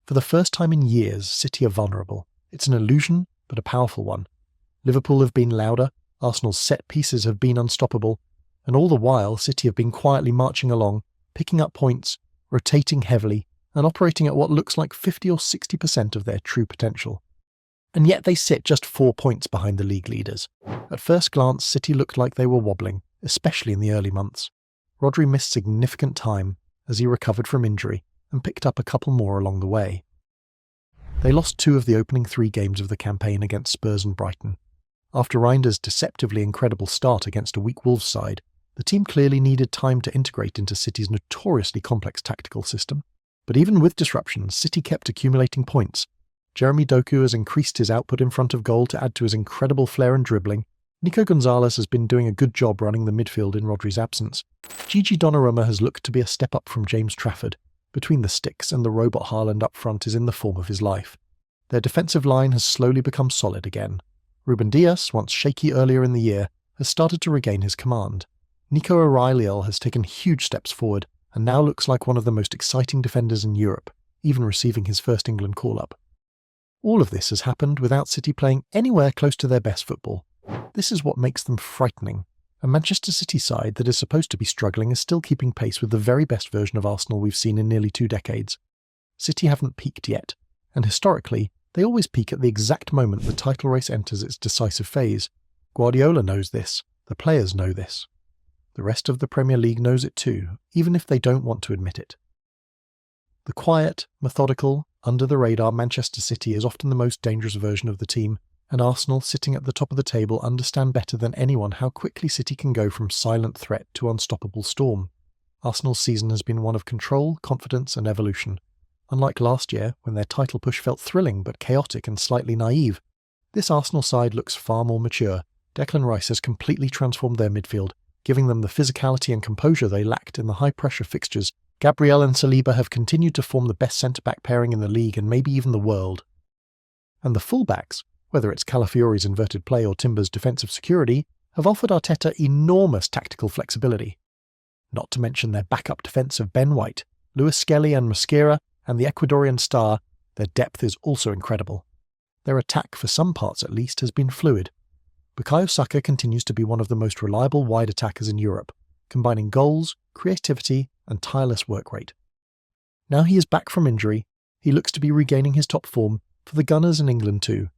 For the first time in years, City are vulnerable. It's an illusion, but a powerful one. Liverpool have been louder, Arsenal's set pieces have been unstoppable, and all the while City have been quietly marching along, picking up points, rotating heavily, and operating at what looks like 50 or 60% of their true potential. And yet they sit just 4 points behind the league leaders. At first glance, City looked like they were wobbling, especially in the early months. Rodri missed significant time as he recovered from injury and picked up a couple more along the way. They lost 2 of the opening 3 games of the campaign against Spurs and Brighton. After Reinder's deceptively incredible start against a weak Wolves side, the team clearly needed time to integrate into City's notoriously complex tactical system. But even with disruptions, City kept accumulating points. Jeremy Doku has increased his output in front of goal to add to his incredible flair and dribbling. Nico Gonzalez has been doing a good job running the midfield in Rodri's absence. Gigi Donnarumma has looked to be a step up from James Trafford. Between the sticks and the robot Haaland up front is in the form of his life. Their defensive line has slowly become solid again. Ruben Dias, once shaky earlier in the year, has started to regain his command. Nico O'Reilly has taken huge steps forward and now looks like one of the most exciting defenders in Europe, even receiving his first England call-up. All of this has happened without City playing anywhere close to their best football. This is what makes them frightening. A Manchester City side that is supposed to be struggling is still keeping pace with the very best version of Arsenal we've seen in nearly 2 decades. City haven't peaked yet, and historically, they always peak at the exact moment the title race enters its decisive phase. Guardiola knows this, the players know this. The rest of the Premier League knows it too, even if they don't want to admit it. The quiet, methodical, under-the-radar Manchester City is often the most dangerous version of the team, and Arsenal, sitting at the top of the table, understand better than anyone how quickly City can go from silent threat to unstoppable storm. Arsenal's season has been one of control, confidence and evolution. Unlike last year, when their title push felt thrilling but chaotic and slightly naive, this Arsenal side looks far more mature. Declan Rice has completely transformed their midfield, giving them the physicality and composure they lacked in the high-pressure fixtures. Gabriel and Saliba have continued to form the best centre-back pairing in the league and maybe even the world. And the full-backs, whether it's Calafiori's inverted play or Timber's defensive security, have offered Arteta enormous tactical flexibility. Not to mention their backup defence of Ben White, Lewis Skelly and Mosquera, and the Ecuadorian star, their depth is also incredible. Their attack, for some parts at least, has been fluid. Bukayo Saka continues to be one of the most reliable wide attackers in Europe, combining goals, creativity and tireless work rate. Now he is back from injury, he looks to be regaining his top form for the Gunners in England too.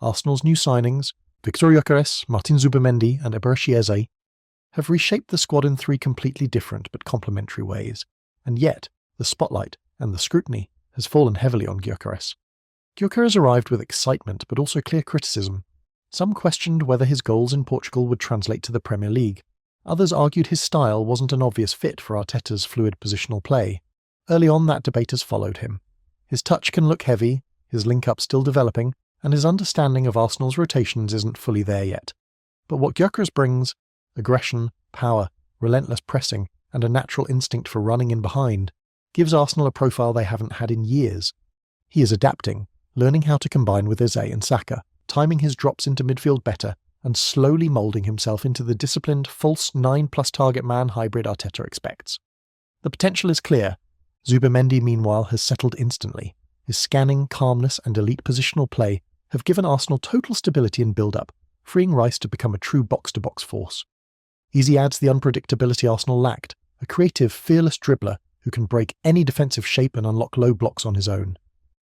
Arsenal's new signings, Victor Gyökeres, Martin Zubimendi and Eberechi Eze, have reshaped the squad in 3 completely different but complementary ways, and yet the spotlight and the scrutiny has fallen heavily on Gyökeres. Gyökeres arrived with excitement but also clear criticism. Some questioned whether his goals in Portugal would translate to the Premier League. Others argued his style wasn't an obvious fit for Arteta's fluid positional play. Early on, that debate has followed him. His touch can look heavy, his link-up still developing, and his understanding of Arsenal's rotations isn't fully there yet. But what Gyökeres brings, aggression, power, relentless pressing, and a natural instinct for running in behind, gives Arsenal a profile they haven't had in years. He is adapting, learning how to combine with Eze and Saka, timing his drops into midfield better, and slowly moulding himself into the disciplined, false 9+ target man hybrid Arteta expects. The potential is clear. Zubimendi, meanwhile, has settled instantly. His scanning, calmness and elite positional play have given Arsenal total stability and build-up, freeing Rice to become a true box-to-box force. Eze adds the unpredictability Arsenal lacked, a creative, fearless dribbler who can break any defensive shape and unlock low blocks on his own.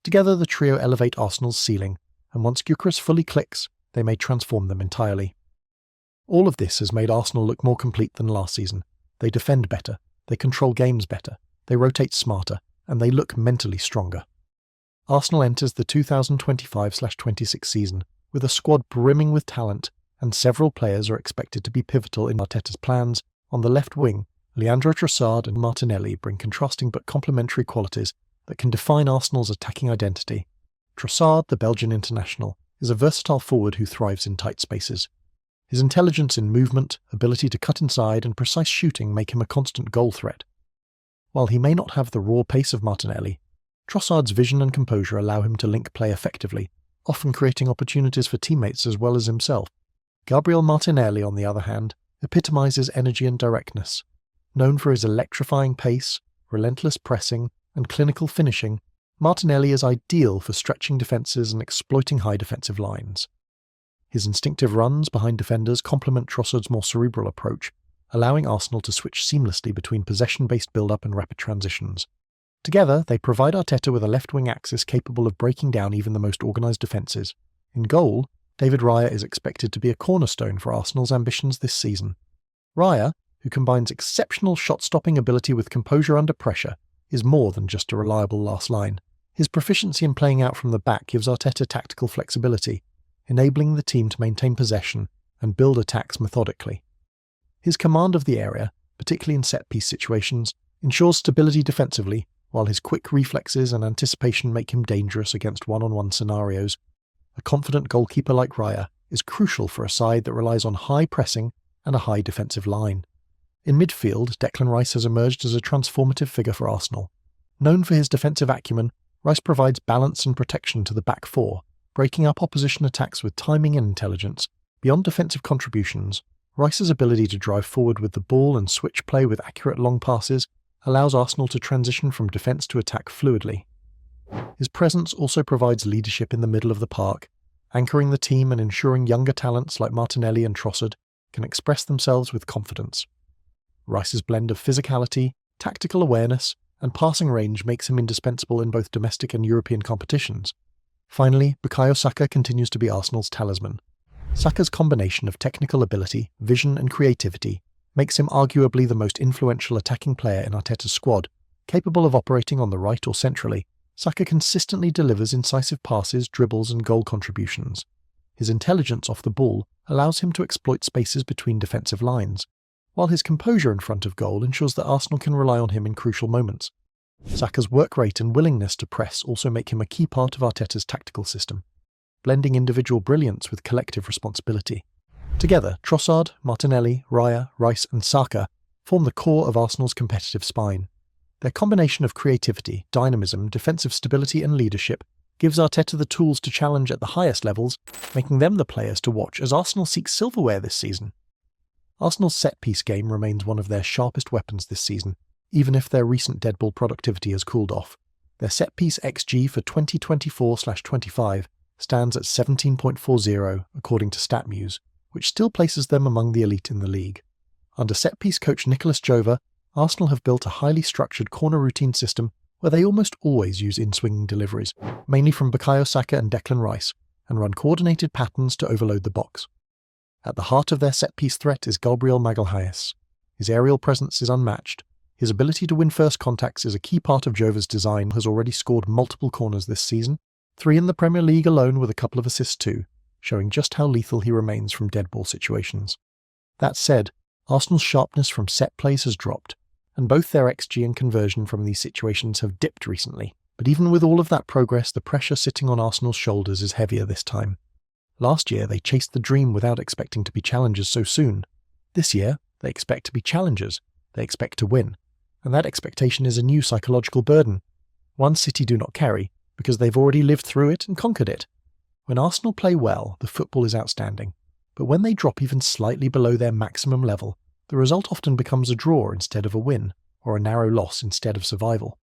Together the trio elevate Arsenal's ceiling, and once Gyökeres fully clicks, they may transform them entirely. All of this has made Arsenal look more complete than last season. They defend better, they control games better, they rotate smarter, and they look mentally stronger. Arsenal enters the 2025/26 season with a squad brimming with talent, and several players are expected to be pivotal in Arteta's plans. On the left wing, Leandro Trossard and Martinelli bring contrasting but complementary qualities that can define Arsenal's attacking identity. Trossard, the Belgian international, is a versatile forward who thrives in tight spaces. His intelligence in movement, ability to cut inside and precise shooting make him a constant goal threat. While he may not have the raw pace of Martinelli, Trossard's vision and composure allow him to link play effectively, often creating opportunities for teammates as well as himself. Gabriel Martinelli, on the other hand, epitomizes energy and directness. Known for his electrifying pace, relentless pressing, and clinical finishing, Martinelli is ideal for stretching defences and exploiting high defensive lines. His instinctive runs behind defenders complement Trossard's more cerebral approach, allowing Arsenal to switch seamlessly between possession-based build-up and rapid transitions. Together, they provide Arteta with a left-wing axis capable of breaking down even the most organised defences. In goal, David Raya is expected to be a cornerstone for Arsenal's ambitions this season. Raya, who combines exceptional shot-stopping ability with composure under pressure, is more than just a reliable last line. His proficiency in playing out from the back gives Arteta tactical flexibility, enabling the team to maintain possession and build attacks methodically. His command of the area, particularly in set-piece situations, ensures stability defensively, while his quick reflexes and anticipation make him dangerous against one-on-one scenarios. A confident goalkeeper like Raya is crucial for a side that relies on high pressing and a high defensive line. In midfield, Declan Rice has emerged as a transformative figure for Arsenal. Known for his defensive acumen, Rice provides balance and protection to the back four, breaking up opposition attacks with timing and intelligence. Beyond defensive contributions, Rice's ability to drive forward with the ball and switch play with accurate long passes allows Arsenal to transition from defence to attack fluidly. His presence also provides leadership in the middle of the park, anchoring the team and ensuring younger talents like Martinelli and Trossard can express themselves with confidence. Rice's blend of physicality, tactical awareness, and passing range makes him indispensable in both domestic and European competitions. Finally, Bukayo Saka continues to be Arsenal's talisman. Saka's combination of technical ability, vision and creativity makes him arguably the most influential attacking player in Arteta's squad. Capable of operating on the right or centrally, Saka consistently delivers incisive passes, dribbles and goal contributions. His intelligence off the ball allows him to exploit spaces between defensive lines, while his composure in front of goal ensures that Arsenal can rely on him in crucial moments. Saka's work rate and willingness to press also make him a key part of Arteta's tactical system, blending individual brilliance with collective responsibility. Together, Trossard, Martinelli, Raya, Rice and Saka form the core of Arsenal's competitive spine. Their combination of creativity, dynamism, defensive stability and leadership gives Arteta the tools to challenge at the highest levels, making them the players to watch as Arsenal seeks silverware this season. Arsenal's set-piece game remains one of their sharpest weapons this season, even if their recent dead ball productivity has cooled off. Their set-piece XG for 2024/25 stands at 17.40 according to StatMuse, which still places them among the elite in the league. Under set-piece coach Nicolas Jova, Arsenal have built a highly structured corner routine system where they almost always use in-swinging deliveries, mainly from Bukayo Saka and Declan Rice, and run coordinated patterns to overload the box. At the heart of their set-piece threat is Gabriel Magalhaes. His aerial presence is unmatched. His ability to win first contacts is a key part of Jova's design, has already scored multiple corners this season, 3 in the Premier League alone with a couple of assists too, showing just how lethal he remains from dead ball situations. That said, Arsenal's sharpness from set plays has dropped, and both their XG and conversion from these situations have dipped recently. But even with all of that progress, the pressure sitting on Arsenal's shoulders is heavier this time. Last year, they chased the dream without expecting to be challengers so soon. This year, they expect to be challengers. They expect to win. And that expectation is a new psychological burden. One City do not carry, because they've already lived through it and conquered it. When Arsenal play well, the football is outstanding. But when they drop even slightly below their maximum level, the result often becomes a draw instead of a win, or a narrow loss instead of survival.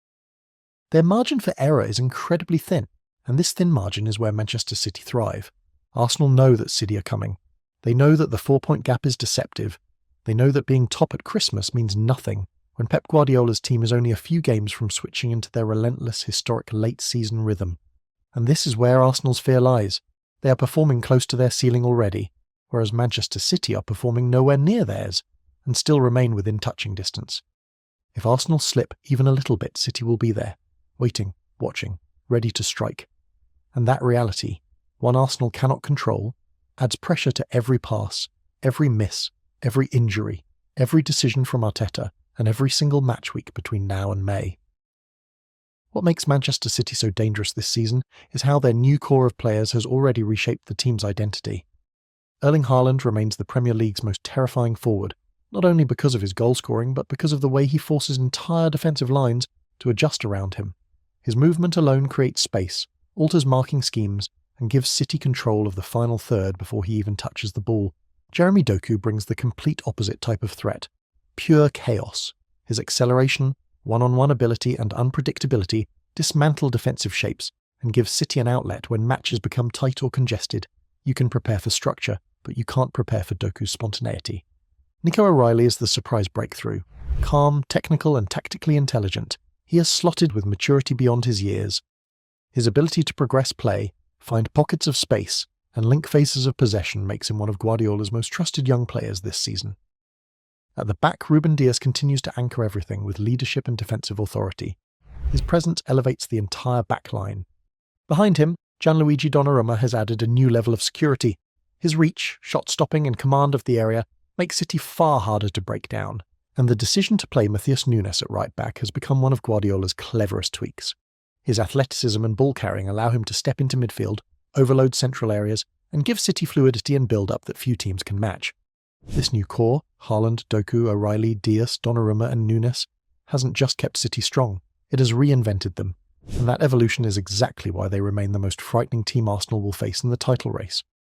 Their margin for error is incredibly thin, and this thin margin is where Manchester City thrive. Arsenal know that City are coming. They know that the 4-point gap is deceptive. They know that being top at Christmas means nothing when Pep Guardiola's team is only a few games from switching into their relentless, historic late-season rhythm. And this is where Arsenal's fear lies. They are performing close to their ceiling already, whereas Manchester City are performing nowhere near theirs, and still remain within touching distance. If Arsenal slip even a little bit, City will be there, waiting, watching, ready to strike. And that reality, one Arsenal cannot control, adds pressure to every pass, every miss, every injury, every decision from Arteta, and every single match week between now and May. What makes Manchester City so dangerous this season is how their new core of players has already reshaped the team's identity. Erling Haaland remains the Premier League's most terrifying forward, not only because of his goal scoring, but because of the way he forces entire defensive lines to adjust around him. His movement alone creates space, alters marking schemes, and gives City control of the final third before he even touches the ball. Jeremy Doku brings the complete opposite type of threat. Pure chaos. His acceleration, one-on-one ability and unpredictability dismantle defensive shapes, and give City an outlet when matches become tight or congested. You can prepare for structure, but you can't prepare for Doku's spontaneity. Nico O'Reilly is the surprise breakthrough. Calm, technical, and tactically intelligent, he is slotted with maturity beyond his years. His ability to progress play, find pockets of space, and link phases of possession makes him one of Guardiola's most trusted young players this season. At the back, Ruben Dias continues to anchor everything with leadership and defensive authority. His presence elevates the entire back line. Behind him, Gianluigi Donnarumma has added a new level of security. His reach, shot-stopping, and command of the area make City far harder to break down, and the decision to play Matthias Nunes at right-back has become one of Guardiola's cleverest tweaks. His athleticism and ball-carrying allow him to step into midfield, overload central areas, and give City fluidity and build-up that few teams can match. This new core, Haaland, Doku, O'Reilly, Dias, Donnarumma and Nunes, hasn't just kept City strong, it has reinvented them, and that evolution is exactly why they remain the most frightening team Arsenal will face in the title race.